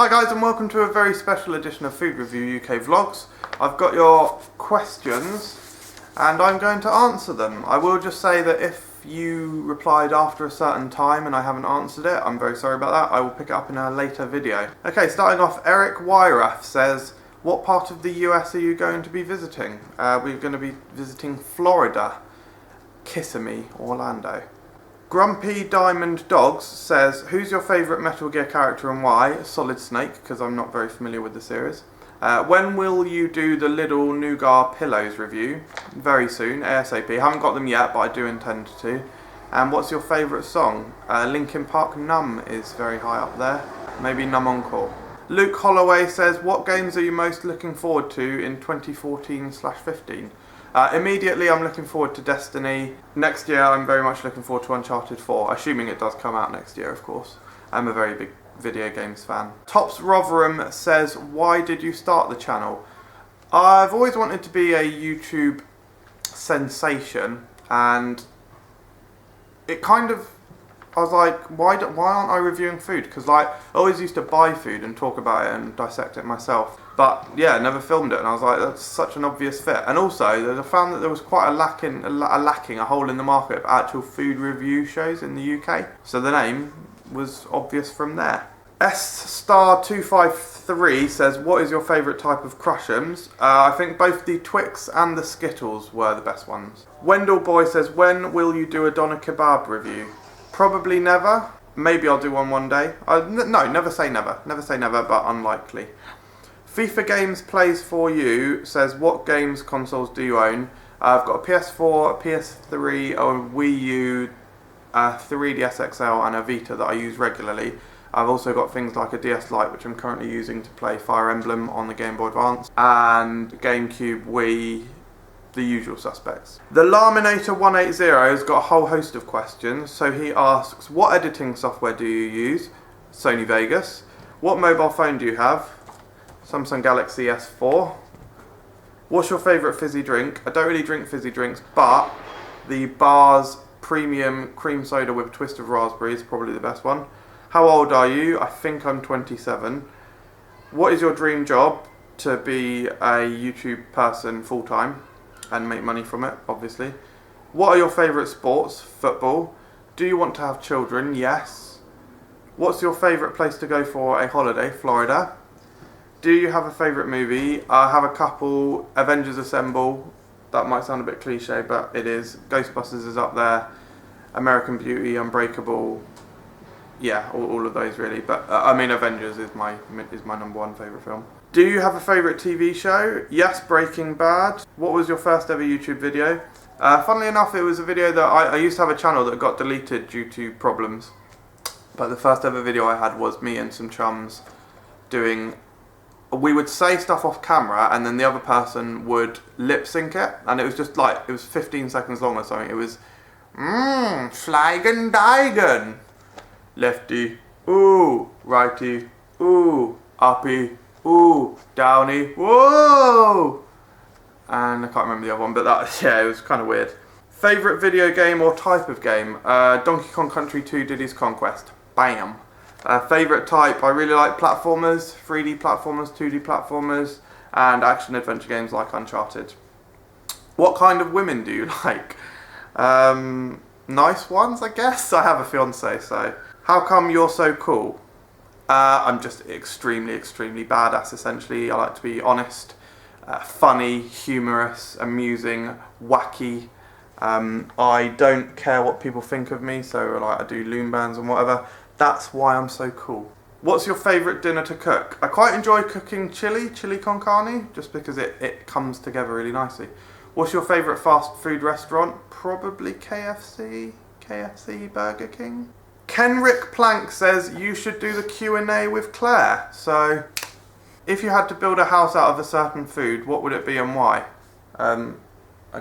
Hi guys, and welcome to a very special edition of Food Review UK Vlogs. I've got your questions and I'm going to answer them. I will just say that if you replied after a certain time and I haven't answered it, I'm very sorry about that. I will pick it up in a later video. Okay, starting off, Eric Wyrath says, what part of the US are you going to be visiting? We're going to be visiting Florida, Kissimmee, Orlando. Grumpy Diamond Dogs says, who's your favourite Metal Gear character and why? Solid Snake, because I'm not very familiar with the series. When will you do the Lidl Nougat Pillows review? Very soon, ASAP. Haven't got them yet, but I do intend to. And what's your favourite song? Linkin Park Numb is very high up there. Maybe Numb Encore. Luke Holloway says, what games are you most looking forward to in 2014/15? Immediately I'm looking forward to Destiny. Next year I'm very much looking forward to Uncharted 4, assuming it does come out next year, of course. I'm a very big video games fan. Tops Rotherham says, why did you start the channel? I've always wanted to be a YouTube sensation, and it kind of, I was like, why aren't I reviewing food? Because like, I always used to buy food and talk about it and dissect it myself. But yeah, never filmed it, and I was like, that's such an obvious fit. And also, I found that there was quite a hole in the market of actual food review shows in the UK. So the name was obvious from there. S*253 says, what is your favourite type of Crush'ems? I think both the Twix and the Skittles were the best ones. Wendell Boy says, when will you do a doner kebab review? Probably never. Maybe I'll do one day. No, never say never. Never say never, but unlikely. FIFA Games Plays For You says, what games consoles do you own? I've got a PS4, a PS3, a Wii U, a 3DS XL and a Vita that I use regularly. I've also got things like a DS Lite, which I'm currently using to play Fire Emblem on the Game Boy Advance, and GameCube, Wii, the usual suspects. The Laminator 180 has got a whole host of questions. So he asks, what editing software do you use? Sony Vegas. What mobile phone do you have? Samsung Galaxy S4. What's your favourite fizzy drink? I don't really drink fizzy drinks, but the Bar's Premium Cream Soda with a twist of raspberry is probably the best one. How old are you? I think I'm 27. What is your dream job? To be a YouTube person full-time and make money from it, obviously. What are your favourite sports? Football. Do you want to have children? Yes. What's your favourite place to go for a holiday? Florida. Do you have a favourite movie? I have a couple. Avengers Assemble. That might sound a bit cliche, but it is. Ghostbusters is up there. American Beauty, Unbreakable. Yeah, all of those really. But I mean, Avengers is my number one favourite film. Do you have a favourite TV show? Yes, Breaking Bad. What was your first ever YouTube video? Funnily enough, it was a video that I used to have a channel that got deleted due to problems. But the first ever video I had was me and some chums doing... We would say stuff off camera and then the other person would lip sync it. And it was just like, it was 15 seconds long or something. It was, Fleigen Deigen. Lefty, ooh, righty, ooh, uppy, ooh, downy, whoa! And I can't remember the other one, but that, yeah, it was kind of weird. Favourite video game or type of game? Donkey Kong Country 2 Diddy's Conquest. Bam. Favourite type? I really like platformers, 3D platformers, 2D platformers, and action-adventure games like Uncharted. What kind of women do you like? Nice ones, I guess. I have a fiance, so... How come you're so cool? I'm just extremely badass, essentially. I like to be honest, funny, humorous, amusing, wacky. I don't care what people think of me, so like I do loom bands and whatever. That's why I'm so cool. What's your favourite dinner to cook? I quite enjoy cooking chili con carne, just because it comes together really nicely. What's your favourite fast food restaurant? Probably KFC, Burger King. Kenrick Plank says you should do the Q&A with Claire. So, if you had to build a house out of a certain food, what would it be and why? I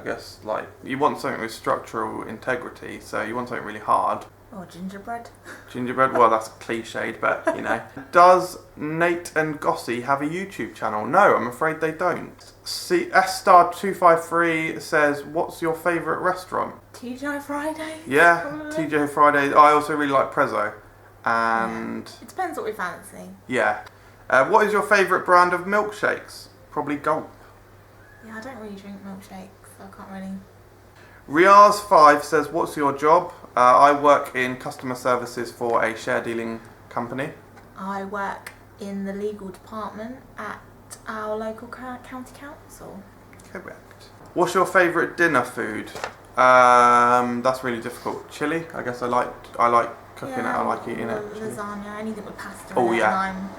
guess like you want something with structural integrity, so you want something really hard. Or gingerbread. Gingerbread, well that's cliched, but you know. Does Nate and Gossie have a YouTube channel? No, I'm afraid they don't. S*253 says, what's your favourite restaurant? TGI Friday. Yeah, probably. TGI Friday. I also really like Prezzo. And... Yeah. It depends what we fancy. Yeah. What is your favourite brand of milkshakes? Probably Gulp. Yeah, I don't really drink milkshakes, so I can't really. Riaz5 says, what's your job? I work in customer services for a share dealing company. I work in the legal department at our local county council. Correct. What's your favourite dinner food? That's really difficult. Chili. I guess I like cooking it. I like eating it. Lasagna, anything with pasta. Oh, in it, yeah. and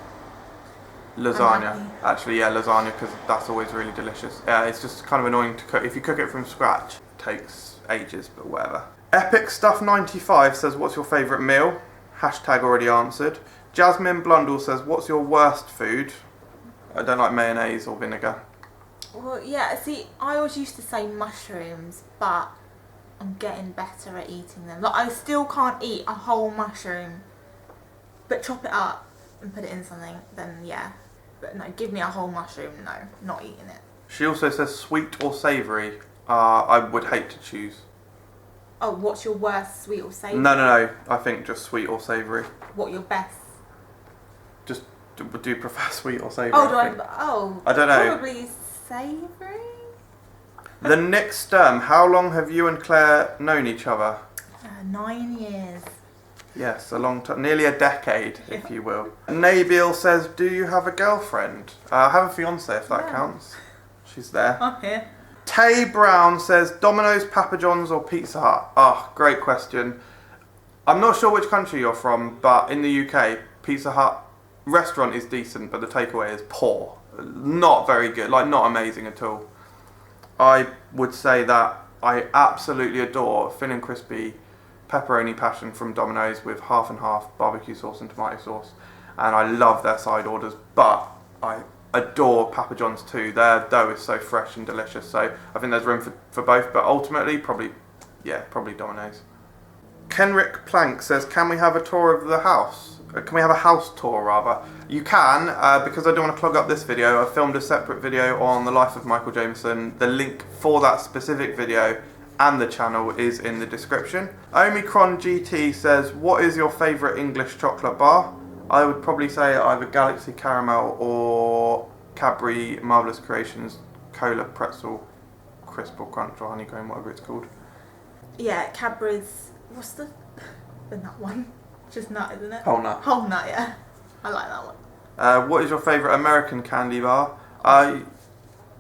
Lasagna. I'm Actually, yeah, lasagna, because that's always really delicious. It's just kind of annoying to cook. If you cook it from scratch, it takes ages, but whatever. Epic Stuff 95 says, what's your favourite meal? Hashtag already answered. Jasmine Blundell says, what's your worst food? I don't like mayonnaise or vinegar. Well, yeah, see, I always used to say mushrooms, but I'm getting better at eating them. Like, I still can't eat a whole mushroom, but chop it up and put it in something, then yeah. But no, give me a whole mushroom, no, not eating it. She also says sweet or savoury. I would hate to choose. Oh, what's your worst, sweet or savoury? No. I think just sweet or savoury. What, your best? Just do you prefer sweet or savoury? I don't know. Probably savoury? The Nick Sturm, how long have you and Claire known each other? 9 years. Yes, a long time, nearly a decade, if you will. Nabil says, do you have a girlfriend? I have a fiance, if that counts. She's there. Oh, here. Tay Brown says, Domino's, Papa John's or Pizza Hut? Great question. I'm not sure which country you're from, but in the UK, Pizza Hut restaurant is decent, but the takeaway is poor. Not very good, like not amazing at all. I would say that I absolutely adore thin and crispy pepperoni passion from Domino's with half and half barbecue sauce and tomato sauce, and I love their side orders, but I adore Papa John's too. Their dough is so fresh and delicious, so I think there's room for both, but ultimately probably Domino's. Kenrick Plank says, can we have a tour of the house? Can we have a house tour rather? You can, because I don't want to clog up this video. I filmed a separate video on the life of Michael Jameson. The link for that specific video and the channel is in the description. Omicron GT says, what is your favourite English chocolate bar? I would probably say either Galaxy Caramel or Cadbury Marvellous Creations Cola Pretzel Crisp or Crunch or Honeycomb, whatever it's called. Yeah, Cadbury's, what's the nut one? Just nut, isn't it? Whole nut. Whole nut, yeah. I like that one. What is your favourite American candy bar?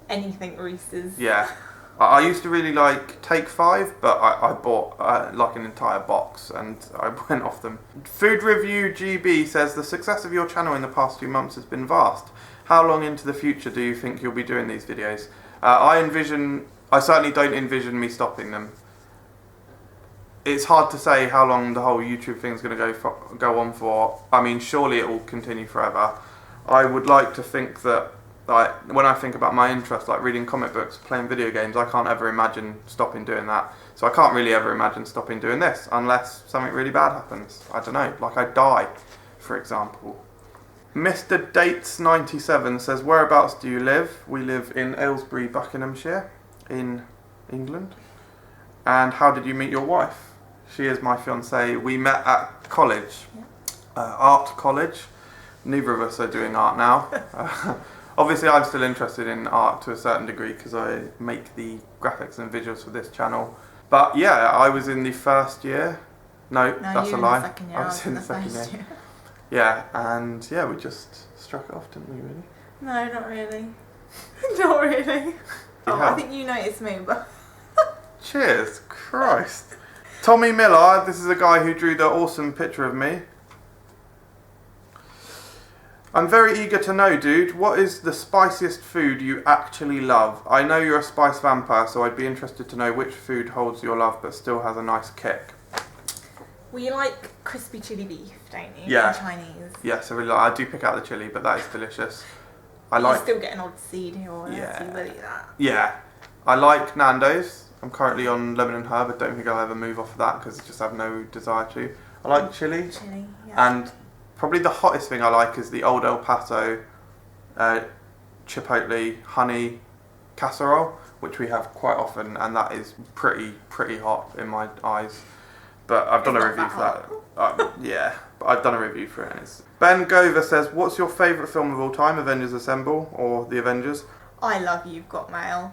Anything Reese's. Yeah. I used to really like Take 5, but I bought like an entire box and I went off them. Food Review GB says, the success of your channel in the past few months has been vast. How long into the future do you think you'll be doing these videos? I certainly don't envision me stopping them. It's hard to say how long the whole YouTube thing is going to go on for. I mean, surely it will continue forever. I would like to think that, like, when I think about my interest, like reading comic books, playing video games, I can't ever imagine stopping doing that. So I can't really ever imagine stopping doing this unless something really bad happens. I don't know, like I die, for example. Mr. Dates97 says, whereabouts do you live? We live in Aylesbury, Buckinghamshire, in England. And how did you meet your wife? She is my fiancée. We met at college, art college. Neither of us are doing art now. Obviously, I'm still interested in art to a certain degree because I make the graphics and visuals for this channel. But yeah, I was in the first year. No, that's a lie. I was in the second year. Yeah, and yeah, we just struck it off, didn't we, really? No, not really. Not really. Oh, I think you noticed me, but... Cheers, Christ. Tommy Miller, this is a guy who drew the awesome picture of me. I'm very eager to know, dude, what is the spiciest food you actually love? I know you're a spice vampire, so I'd be interested to know which food holds your love but still has a nice kick. Well, you like crispy chili beef, don't you? Yeah. In Chinese. Yes, I do pick out the chili, but that is delicious. You still get an odd seed here or yeah. so you will eat that. Yeah. I like Nando's. I'm currently on lemon and herb. I don't think I'll ever move off of that because I just have no desire to. I like chili. Chili, yeah. And probably the hottest thing I like is the Old El Paso chipotle honey casserole, which we have quite often, and that is pretty hot in my eyes. but I've done It's a not review for that that. Yeah, but I've done a review for it. And Ben Gover says, what's your favourite film of all time, Avengers Assemble or The Avengers? I love You've Got Mail.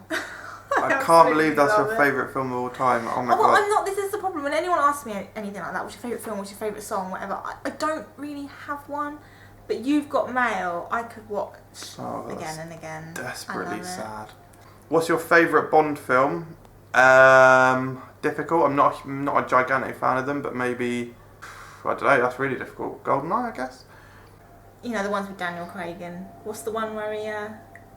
I can't believe that's your favourite film of all time. Oh my god. I'm not. This is the problem. When anyone asks me anything like that, what's your favourite film, what's your favourite song, whatever, I don't really have one. But You've Got Mail, I could watch again and again. Desperately sad. What's your favourite Bond film? Difficult. I'm not a gigantic fan of them, but maybe, I don't know. That's really difficult. GoldenEye, I guess. You know, the ones with Daniel Craig and what's the one where he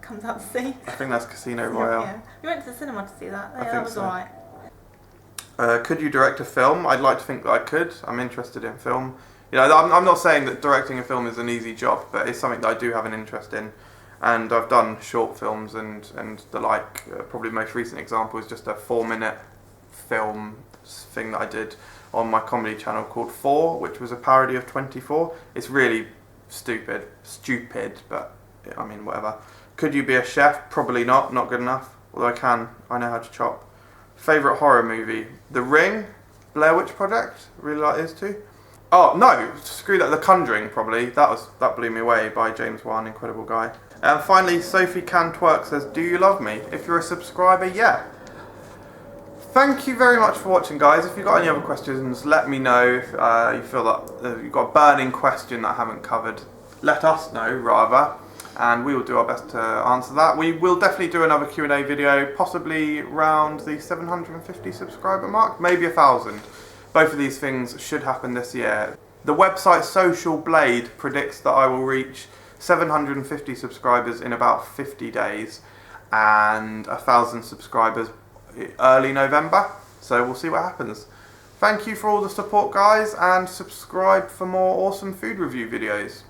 comes out to sea? I think that's Casino Royale. Yeah. We went to the cinema to see that. Yeah, I think that was so. alright. Could you direct a film? I'd like to think that I could. I'm interested in film. You know, I'm not saying that directing a film is an easy job, but it's something that I do have an interest in. And I've done short films and the like. Probably the most recent example is just a 4-minute film thing that I did on my comedy channel called 4, which was a parody of 24. It's really stupid, but I mean, whatever. Could you be a chef? Probably not good enough. Although I know how to chop. Favourite horror movie? The Ring, Blair Witch Project, really like those two. Oh no, screw that, The Conjuring probably. That blew me away by James Wan, incredible guy. And finally, Sophie Cantwerk says, do you love me? If you're a subscriber, yeah. Thank you very much for watching, guys. If you've got any other questions, let me know. If you feel that you've got a burning question that I haven't covered, let us know, rather. And we will do our best to answer that. We will definitely do another Q&A video, possibly around the 750 subscriber mark, maybe 1,000. Both of these things should happen this year. The website Social Blade predicts that I will reach 750 subscribers in about 50 days and 1,000 subscribers early November. So we'll see what happens. Thank you for all the support, guys, and subscribe for more awesome food review videos.